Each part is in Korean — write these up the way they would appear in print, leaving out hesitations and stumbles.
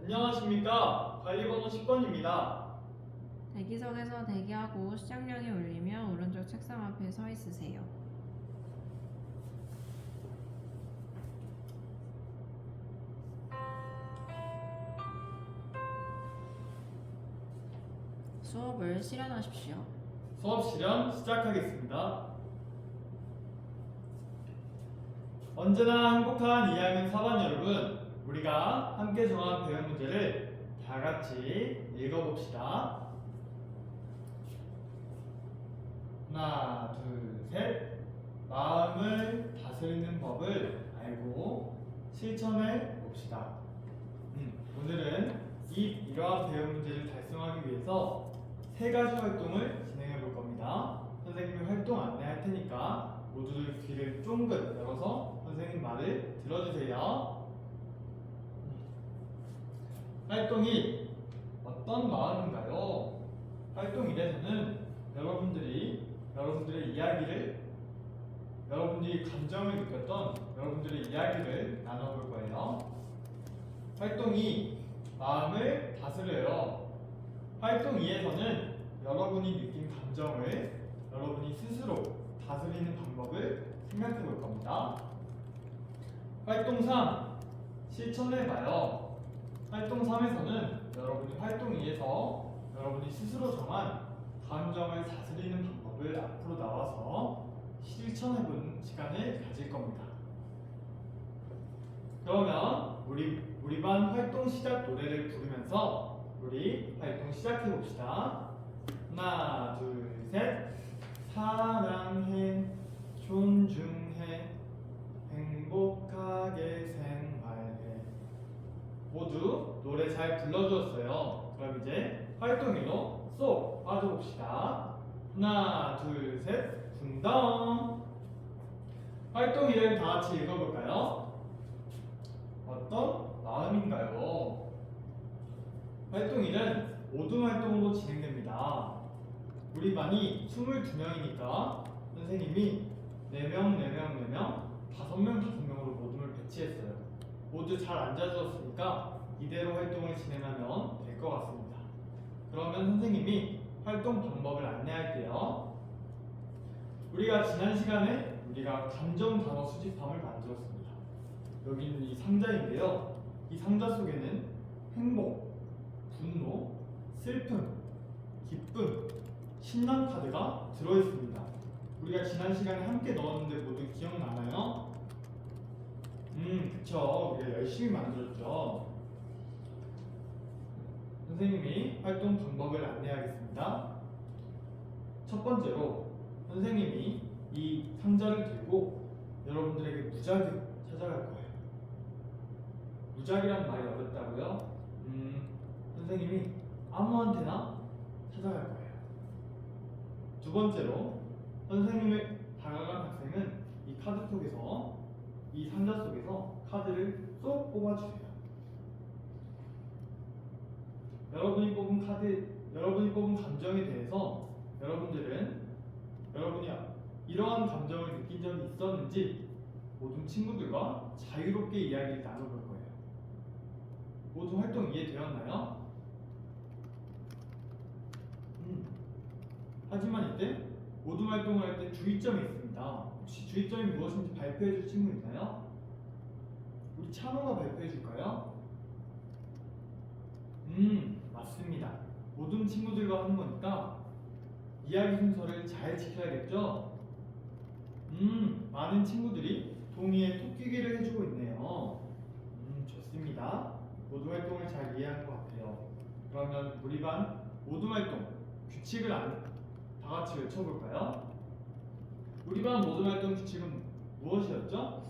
안녕하십니까. 관리번호 10번입니다. 대기석에서 대기하고 시작령이 울리며 오른쪽 책상 앞에 서 있으세요. 수업을 실현하십시오. 수업 실현 시작하겠습니다. 언제나 행복한 2학년 4반 여러분, 우리가 함께 정한 배운 문제를 다 같이 읽어봅시다. 하나, 둘, 셋. 마음을 다스리는 법을 알고 실천해 봅시다. 오늘은 이러한 배운 문제를 달성하기 위해서 세 가지 활동을 진행해 볼 겁니다. 선생님이 활동 안내할 테니까 모두들 귀를 쫑긋 열어서 선생님 말을 들어주세요. 활동 1. 어떤 마음인가요? 활동 1에서는 여러분들의 이야기를, 여러분들이 감정을 느꼈던 여러분들의 이야기를 나눠볼 거예요. 활동 2. 마음을 다스려요. 활동 2에서는 여러분이 느낀 감정을 여러분이 스스로 다스리는 방법을 생각해 볼 겁니다. 활동 3. 실천해봐요. 활동 3에서는 여러분이 활동 2에서 여러분이 스스로 정한 감정을 다스리는 방법을 앞으로 나와서 실천해보는 시간을 가질 겁니다. 그러면 우리 반 활동 시작 노래를 부르면서 우리 활동 시작해 봅시다. 하나, 둘, 셋. 사랑해, 존중해, 행복하게 생활해. 모두 노래 잘 불러주었어요. 그럼 이제 활동 1로 쏙 빠져봅시다. 하나, 둘, 셋. 붕덩. 활동 1을 다 같이 읽어볼까요? 어떤 마음인가요? 활동 1은 모둠 활동으로 진행됩니다. 우리 반이 22명이니까 선생님이 4명, 5명으로 모둠을 배치했어요. 모두 잘 앉아주었으니까 이대로 활동을 진행하면 될 것 같습니다. 그러면 선생님이 활동 방법을 안내할게요. 우리가 지난 시간에 감정 단어 수집함을 만들었습니다. 여기는 이 상자인데요. 이 상자 속에는 행복, 분노, 슬픔, 기쁨, 신난 카드가 들어있습니다. 우리가 지난 시간에 함께 넣었는데 모두 기억나나요? 그쵸. 우리가 열심히 만들었죠. 선생님이 활동 방법을 안내하겠습니다. 첫 번째로 선생님이 이 상자를 들고 여러분들에게 무작위 찾아갈 거예요. 무작위란 말이 어렵다고요? 선생님이 아무한테나 찾아갈 거예요. 두 번째로 선생님을 다가간 학생은 이 카드 속에서, 이 상자 속에서 카드를 쏙 뽑아주세요. 여러분이 뽑은 감정에 대해서 여러분이 이러한 감정을 느낀 적이 있었는지 모든 친구들과 자유롭게 이야기를 나눠볼 거예요. 모두 활동 이해되었나요? 하지만 이때 모둠 활동을 할 때 주의점이 있습니다. 혹시 주의점이 무엇인지 발표해 줄 친구 있나요? 우리 찬호가 발표해 줄까요? 맞습니다. 모든 친구들과 하는 거니까 이야기 순서를 잘 지켜야겠죠? 많은 친구들이 동의에 토끼기를 해주고 있네요. 좋습니다. 모둠 활동을 잘 이해한 것 같아요. 그러면 우리 반 모둠 활동 규칙을 다 같이 외쳐볼까요? 우리 반 모둠 활동 규칙은 무엇이었죠?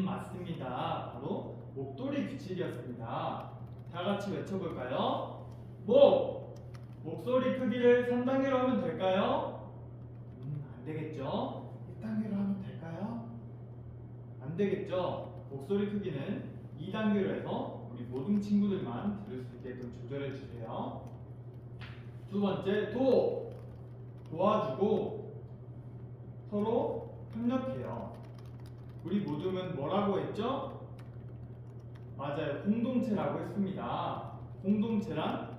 맞습니다. 바로 목도리 규칙이었습니다. 다 같이 외쳐볼까요? 목소리 크기를 3단계로 하면 될까요? 안 되겠죠? 1단계로 하면 될까요? 안 되겠죠? 목소리 크기는 2단계로 해서 우리 모든 친구들만 들을 수 있게끔 조절해 주세요. 두 번째, 도와주고 서로 협력해요. 우리 모둠은 뭐라고 했죠? 맞아요. 공동체라고 했습니다. 공동체란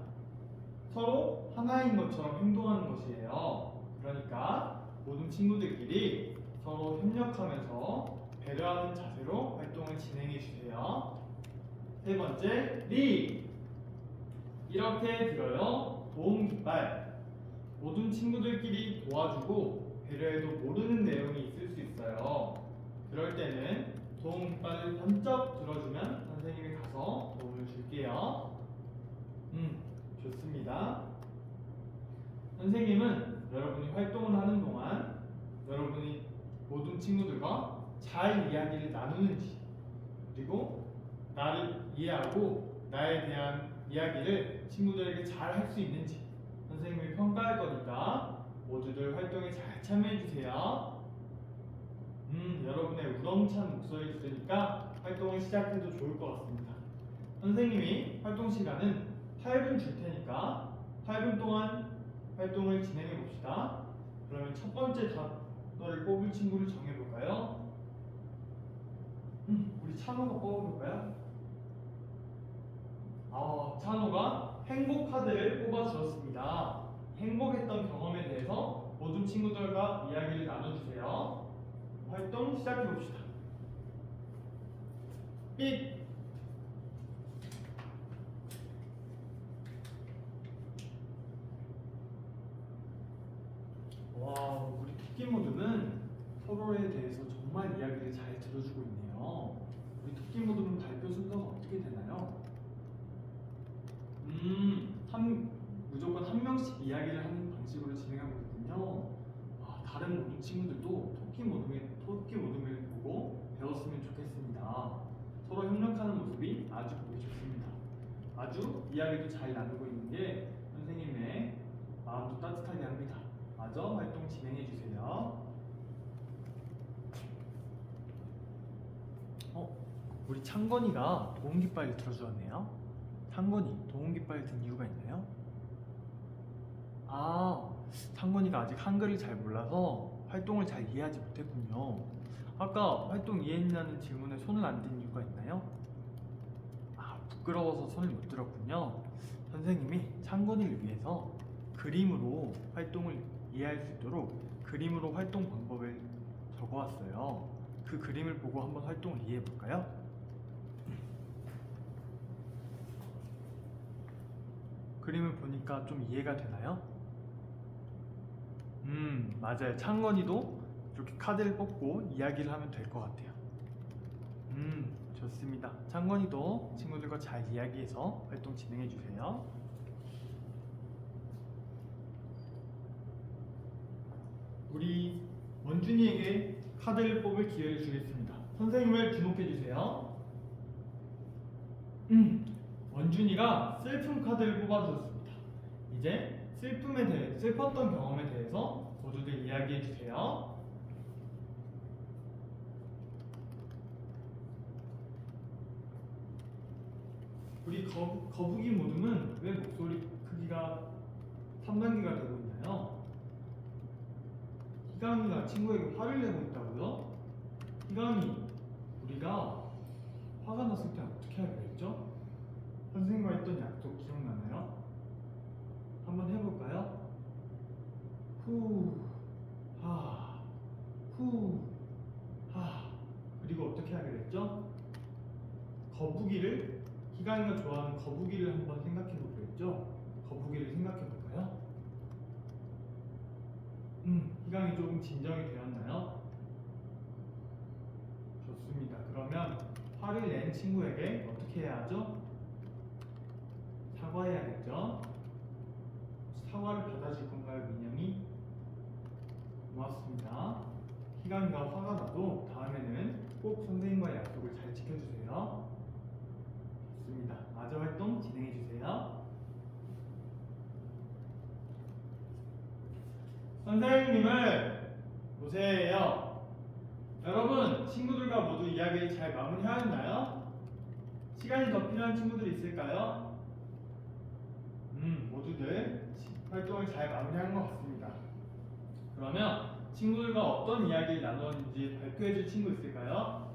서로 하나인 것처럼 행동하는 것이에요. 그러니까 모든 친구들끼리 서로 협력하면서 배려하는 자세로 활동을 진행해 주세요. 세 번째, 리. 이렇게 들어요. 도움 깃발. 모든 친구들끼리 도와주고 배려해도 모르는 내용이 있을 수 있어요. 그럴 때는 도움 깃발을 번쩍 들어주면 선생님이 가서 도움을 줄게요. 좋습니다. 선생님은 여러분이 활동을 하는 동안 여러분이 모든 친구들과 잘 이야기를 나누는지, 그리고 나를 이해하고 나에 대한 이야기를 친구들에게 잘 할 수 있는지 선생님이 평가할 거니까 모두들 활동에 잘 참여해 주세요. 여러분의 우렁찬 목소리를 들으니까 활동을 시작해도 좋을 것 같습니다. 선생님이 활동 시간은 8분 줄 테니까 8분 동안 활동을 진행해 봅시다. 그러면 첫 번째 단어를 뽑을 친구를 정해 볼까요? 우리 찬호가 뽑아볼까요? 찬호가 행복 카드를 뽑아 주었습니다. 행복했던 경험에 대해서 모든 친구들과 이야기를 나눠주세요. 활동 시작해 봅시다. 삑! 와, 우리 토끼 모두는 서로에 대해서 정말 이야기를 잘 들어주고 있네요. 우리 토끼 모두는 발표 순서가 어떻게 되나요? 무조건 한 명씩 이야기를 하는 방식으로 진행하고 있군요. 다른 모든 친구들도 토끼 모둠을 보고 배웠으면 좋겠습니다. 서로 협력하는 모습이 아주 보기 좋습니다. 아주 이야기도 잘 나누고 있는 게 선생님의 마음도 따뜻하게 합니다. 마저 활동 진행해 주세요. 우리 창건이가 도움깃발을 들어주었네요. 창건이 도움깃발 든 이유가 있나요? 창건이가 아직 한글을 잘 몰라서 활동을 잘 이해하지 못했군요. 아까 활동 이해했냐는 질문에 손을 안 든 이유가 있나요? 부끄러워서 손을 못 들었군요. 선생님이 창건이를 위해서 그림으로 활동을 이해할 수 있도록 그림으로 활동 방법을 적어왔어요. 그 그림을 보고 한번 활동을 이해해 볼까요? 그림을 보니까 좀 이해가 되나요? 맞아요. 창건이도 이렇게 카드를 뽑고 이야기를 하면 될 것 같아요. 좋습니다. 창건이도 친구들과 잘 이야기해서 활동 진행해 주세요. 우리 원준이에게 카드를 뽑을 기회를 주겠습니다. 선생님을 주목해 주세요. 원준이가 슬픔 카드를 뽑아주었습니다. 이제 슬펐던 경험에 대해서 모두들 이야기해 주세요. 우리 거북이 모둠은 왜 목소리 크기가 3단계가 되고 있나요? 희강이가 친구에게 화를 내고 있다고요? 희강이, 우리가 화가 났을 때 어떻게 하기로 했죠? 선생님과 했던 약속 기억나나요? 한번 해볼까요? 후, 하, 후, 하. 그리고 어떻게 하기로 했죠? 희강이가 좋아하는 거북이를 한번 생각해 보기로 했죠? 거북이를 생각해 볼까요? 희강이 조금 진정이 되었나요? 좋습니다. 그러면 화를 낸 친구에게 어떻게 해야 하죠? 사과해야겠죠? 사과를 받아줄 건가요, 민영이? 고맙습니다. 희강이가 화가 나도 다음에는 꼭 선생님과의 약속을 잘 지켜주세요. 좋습니다. 마저 활동 진행해주세요. 선생님을 보세요. 여러분, 친구들과 모두 이야기를 잘 마무리하였나요? 시간이 더 필요한 친구들 있을까요? 모두들 활동을 잘 마무리한 것 같습니다. 그러면 친구들과 어떤 이야기를 나누었는지 발표해줄 친구 있을까요?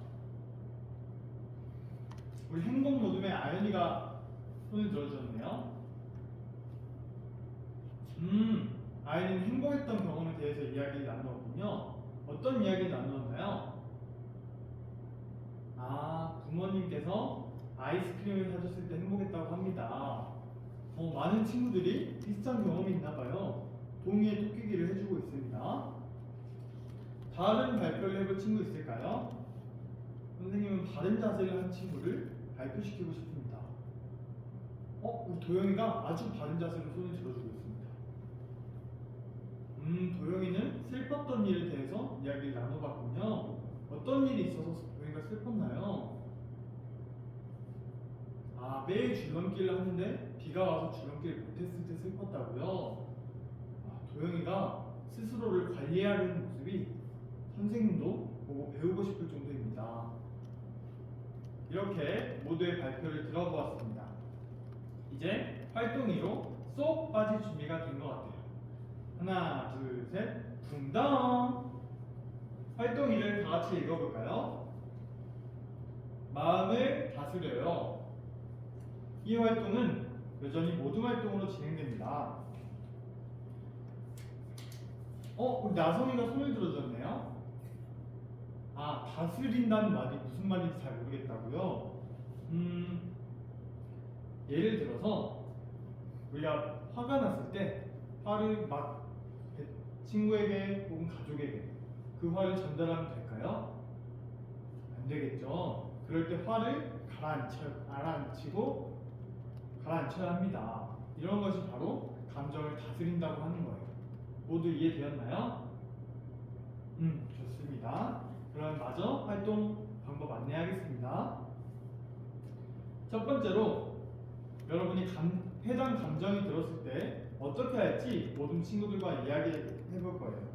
우리 행복 아연이가 손을 들어주셨네요. 아연이는 행복했던 경험에 대해서 이야기를 나누었군요. 어떤 이야기를 나누었나요? 아, 부모님께서 아이스크림을 사줬을 때 행복했다고 합니다. 많은 친구들이 비슷한 경험이 있나봐요. 동의의 토끼기를 해주고 있습니다. 다른 발표를 해볼 친구 있을까요? 선생님은 바른 자세를 한 친구를 발표시키고 싶습니다. 우리 도영이가 아주 바른 자세로 손을 들어주고 있습니다. 도영이는 슬펐던 일에 대해서 이야기를 나눠봤군요. 어떤 일이 있어서 도영이가 슬펐나요? 매일 줄넘기를 하는데 비가 와서 줄넘기를 못했을 때 슬펐다고요? 도영이가 스스로를 관리하려는 모습이 선생님도 보고 배우고 싶을 정도입니다. 이렇게 모두의 발표를 들어보았습니다. 이제 활동 2로 쏙 빠질 준비가 된 것 같아요. 하나, 둘, 셋, 붕당! 활동 2를 다 같이 읽어볼까요? 마음을 다스려요. 이 활동은 여전히 모둠 활동으로 진행됩니다. 우리 나성이가 손을 들어줬네요. 다스린다는 말이 무슨 말인지 잘 모르겠다고요? 예를 들어서 우리가 화가 났을 때 화를 막 친구에게 혹은 가족에게 그 화를 전달하면 될까요? 안 되겠죠. 그럴 때 화를 가라앉혀야 합니다. 이런 것이 바로 감정을 다스린다고 하는 거예요. 모두 이해되었나요? 좋습니다. 그럼 마저 활동 방법 안내하겠습니다. 첫 번째로 여러분이 해당 감정이 들었을 때 어떻게 할지 모든 친구들과 이야기해 볼 거예요.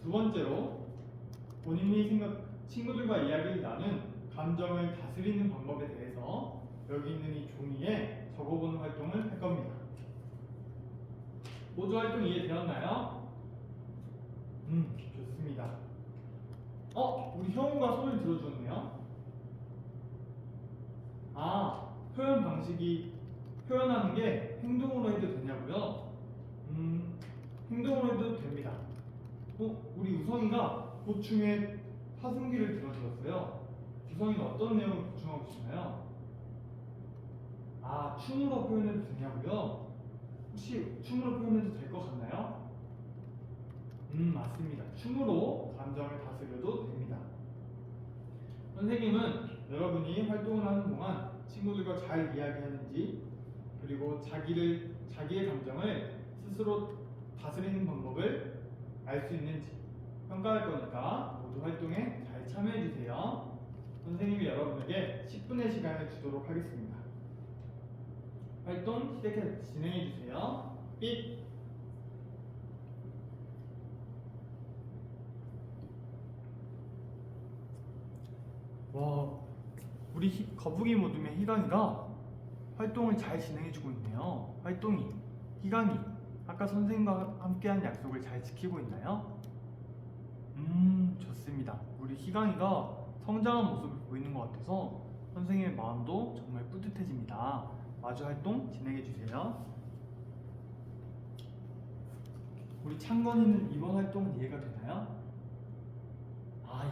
두 번째로 본인이 친구들과 이야기를 나눈 감정을 다스리는 방법에 대해서 여기 있는 이 종이에 적어보는 활동을 할 겁니다. 모두 활동 이해되었나요? 좋습니다. 우리 형우가 손을 들어주었네요. 표현 방식이 표현하는 게 행동으로 해도 되냐고요? 행동으로 해도 됩니다. 우리 우성이가 보충에 사슴귀를 들어주었어요. 우성이는 어떤 내용을 보충하고 싶나요? 춤으로 표현해도 되냐고요? 혹시 춤으로 표현해도 될 것 같나요? 맞습니다. 춤으로 감정을 다스려도 됩니다. 선생님은 여러분이 활동을 하는 동안 친구들과 잘 이야기하는지 그리고 자기의 감정을 스스로 다스리는 방법을 알 수 있는지 평가할 거니까 모두 활동에 잘 참여해 주세요. 선생님이 여러분에게 10분의 시간을 주도록 하겠습니다. 활동 진행해 주세요. 삑! 와, 우리 거북이 모둠의 희강이가 활동을 잘 진행해주고 있네요. 희강이 아까 선생님과 함께한 약속을 잘 지키고 있나요? 좋습니다. 우리 희강이가 성장한 모습을 보이는 것 같아서 선생님의 마음도 정말 뿌듯해집니다. 마주 활동 진행해주세요. 우리 창건이는 이번 활동은 이해가 되나요?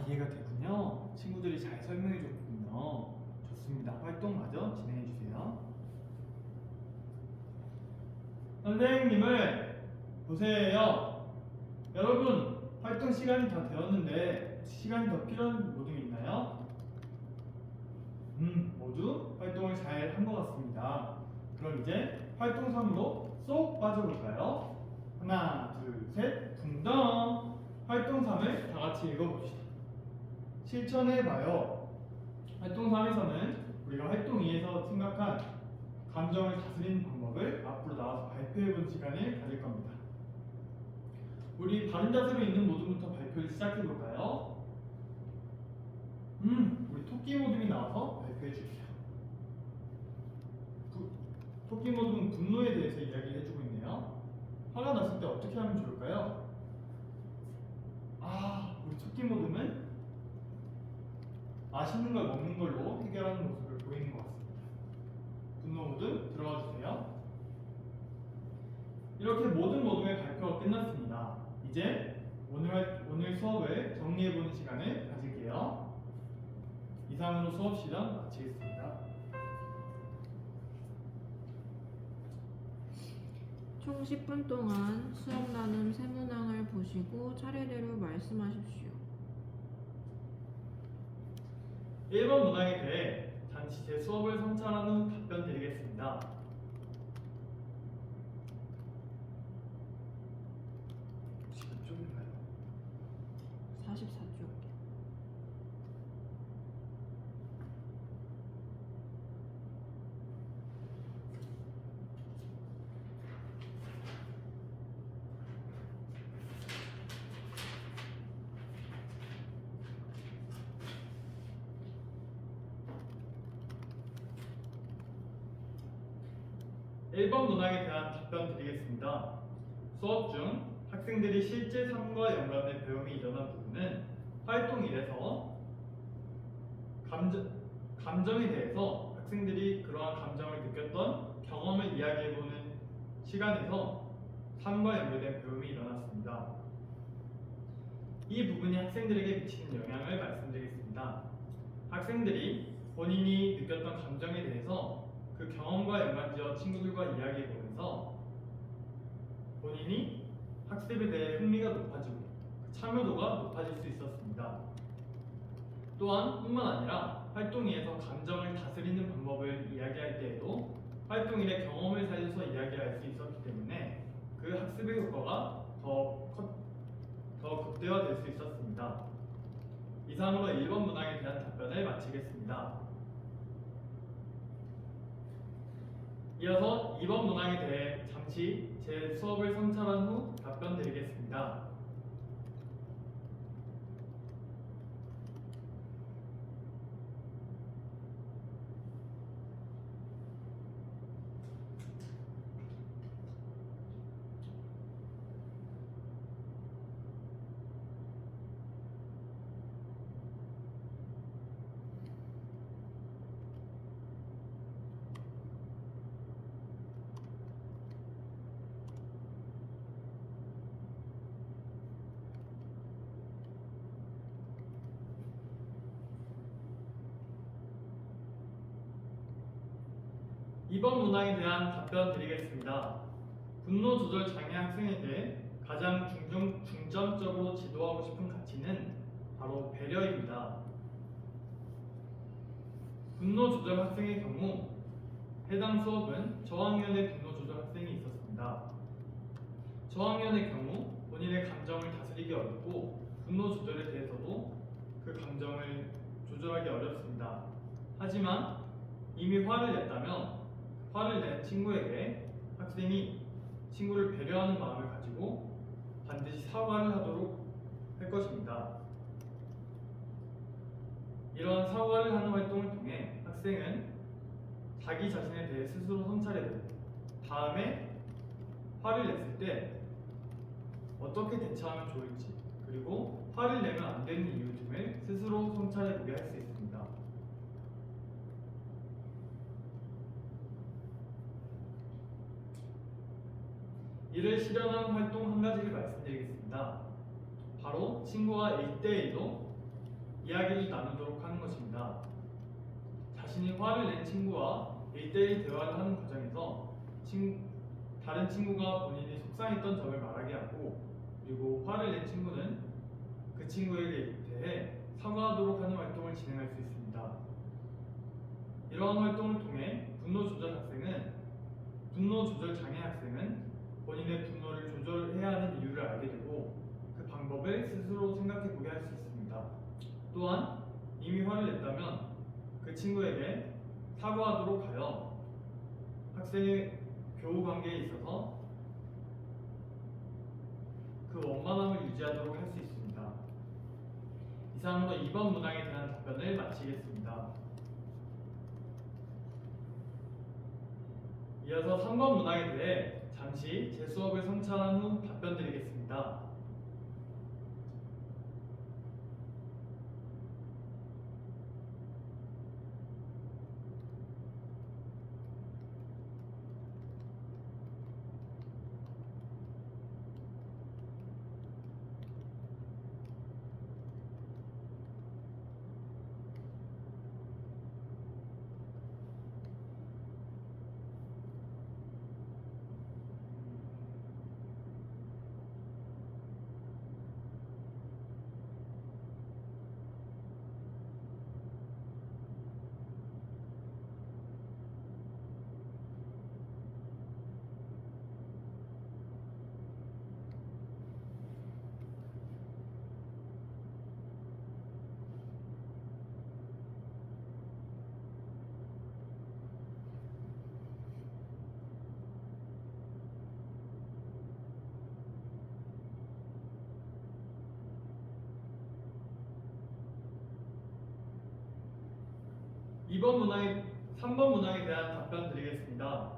이해가 되군요. 친구들이 잘 설명해 줬군요. 좋습니다. 활동 마저 진행해 주세요. 선생님을 보세요. 여러분, 활동 시간이 다 되었는데 시간이 더 필요한 모둠이 있나요? 모두 활동을 잘 한 것 같습니다. 그럼 이제 활동 3으로 쏙 빠져볼까요? 하나, 둘, 셋, 붕덩! 활동 3을 다 같이 읽어봅시다. 실천해봐요. 활동 3에서는 우리가 활동 2에서 생각한 감정을 다스리는 방법을 앞으로 나와서 발표해본 시간을 가질 겁니다. 우리 바른 자세로 있는 모둠부터 발표를 시작해볼까요? 우리 토끼 모둠이 나와서 발표해주세요. 토끼 모둠은 분노에 대해서 이야기를 해주고 있네요. 화가 났을 때 어떻게 하면 좋을까요? 우리 토끼 모둠은 맛있는 걸 먹는 걸로 해결하는 모습을 보이는 것 같습니다. 분노 모드 들어가 주세요. 이렇게 모든 모둠의 발표가 끝났습니다. 이제 오늘 수업을 정리해보는 시간을 가질게요. 이상으로 수업 시간 마치겠습니다. 총 10분 동안 수업 나눔 세문항을 보시고 차례대로 말씀하십시오. 1번 문항에 대해 잠시 제 수업을 성찰한 후 답변 드리겠습니다. 혹시 몇 쪽인가요? 44쪽. 1번 문항에 대한 답변 드리겠습니다. 수업 중 학생들이 실제 삶과 연관된 배움이 일어난 부분은 활동 1에서 감정에 대해서 학생들이 그러한 감정을 느꼈던 경험을 이야기해보는 시간에서 삶과 연결된 배움이 일어났습니다. 이 부분이 학생들에게 미치는 영향을 말씀드리겠습니다. 학생들이 본인이 느꼈던 감정에 대해서 그 경험과 연관지어 친구들과 이야기해보면서 본인이 학습에 대해 흥미가 높아지고 참여도가 높아질 수 있었습니다. 또한 뿐만 아니라 활동 2에서 감정을 다스리는 방법을 이야기할 때에도 활동 1의 경험을 살려서 이야기할 수 있었기 때문에 그 학습의 효과가 더 극대화될 수 있었습니다. 이상으로 1번 문항에 대한 답변을 마치겠습니다. 이어서 2번 문항에 대해 잠시 제 수업을 성찰한 후 답변 드리겠습니다. 2번 문항에 대한 답변 드리겠습니다. 분노 조절 장애 학생에게 가장 중점적으로 지도하고 싶은 가치는 바로 배려입니다. 분노 조절 학생의 경우 해당 수업은 저학년의 분노 조절 학생이 있었습니다. 저학년의 경우 본인의 감정을 다스리기 어렵고 분노 조절에 대해서도 그 감정을 조절하기 어렵습니다. 하지만 이미 화를 냈다면 화를 낸 친구에게 학생이 친구를 배려하는 마음을 가지고 반드시 사과를 하도록 할 것입니다. 이러한 사과를 하는 활동을 통해 학생은 자기 자신에 대해 스스로 성찰해보고 다음에 화를 냈을 때 어떻게 대처하면 좋을지 그리고 화를 내면 안 되는 이유 등을 스스로 성찰해보게 할 수 있습니다. 이를 실현하는 활동 한 가지를 말씀드리겠습니다. 바로 친구와 1대1로 이야기를 나누도록 하는 것입니다. 자신이 화를 낸 친구와 1대1 대화를 하는 과정에서 다른 친구가 본인이 속상했던 점을 말하게 하고 그리고 화를 낸 친구는 그 친구에게 대해 사과하도록 하는 활동을 진행할 수 있습니다. 이러한 활동을 통해 분노 조절 장애 학생은 본인의 분노를 조절해야 하는 이유를 알게 되고 그 방법을 스스로 생각해 보게 할 수 있습니다. 또한 이미 화를 냈다면 그 친구에게 사과하도록 하여 학생의 교우 관계에 있어서 그 원만함을 유지하도록 할 수 있습니다. 이상으로 2번 문항에 대한 답변을 마치겠습니다. 이어서 3번 문항에 대해 잠시 제 수업을 성찰한 후 답변 드리겠습니다. 3번 문항에 대한 답변 드리겠습니다.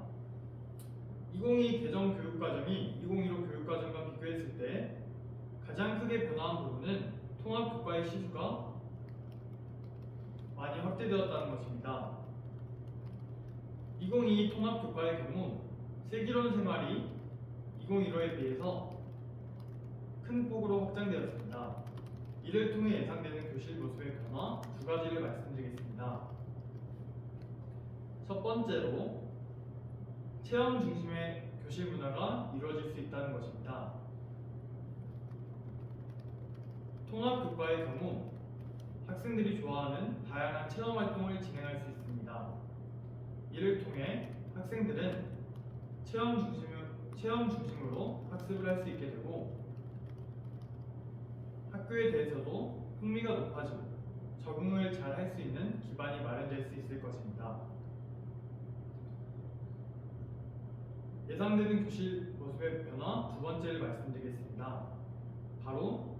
2022 개정 교육과정이 2015 교육과정과 비교했을 때 가장 크게 변화한 부분은 통합교과의 시수가 많이 확대되었다는 것입니다. 2022 통합교과의 경우 세기론 생활이 2015에 비해서 큰 폭으로 확장되었습니다. 이를 통해 예상되는 교실 모습의 변화 두 가지를 말씀드리겠습니다. 첫 번째로 체험 중심의 교실 문화가 이루어질 수 있다는 것입니다. 통합교과의 경우 학생들이 좋아하는 다양한 체험 활동을 진행할 수 있습니다. 이를 통해 학생들은 체험 중심으로 학습을 할 수 있게 되고 학교에 대해서도 흥미가 높아지고 적응을 잘 할 수 있는 기반이 마련될 수 있을 것입니다. 예상되는 교실 모습의 변화 두 번째를 말씀드리겠습니다. 바로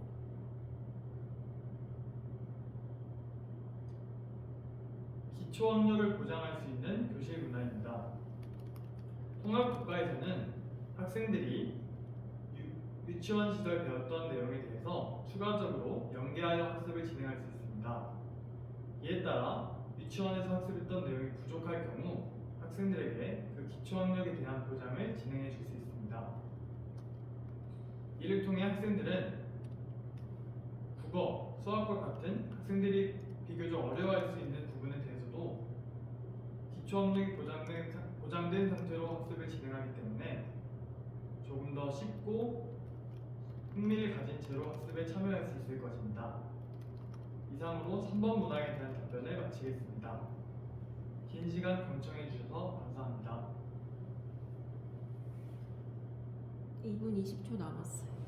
기초 학력을 보장할 수 있는 교실 문화입니다. 통합교과에서는 학생들이 유치원 시절 배웠던 내용에 대해서 추가적으로 연계하여 학습을 진행할 수 있습니다. 이에 따라 유치원에서 학습했던 내용이 부족할 경우 학생들에게 그 기초 학력에 대한 보장을 진행해 줄 수 있습니다. 이를 통해 학생들은 국어, 수학과 같은 학생들이 비교적 어려워할 수 있는 부분에 대해서도 기초 학력이 보장된 상태로 학습을 진행하기 때문에 조금 더 쉽고 흥미를 가진 채로 학습에 참여할 수 있을 것입니다. 이상으로 3번 문항에 대한 답변을 마치겠습니다. 긴 시간 경청해 주셔서 감사합니다. 2분 20초 남았어요.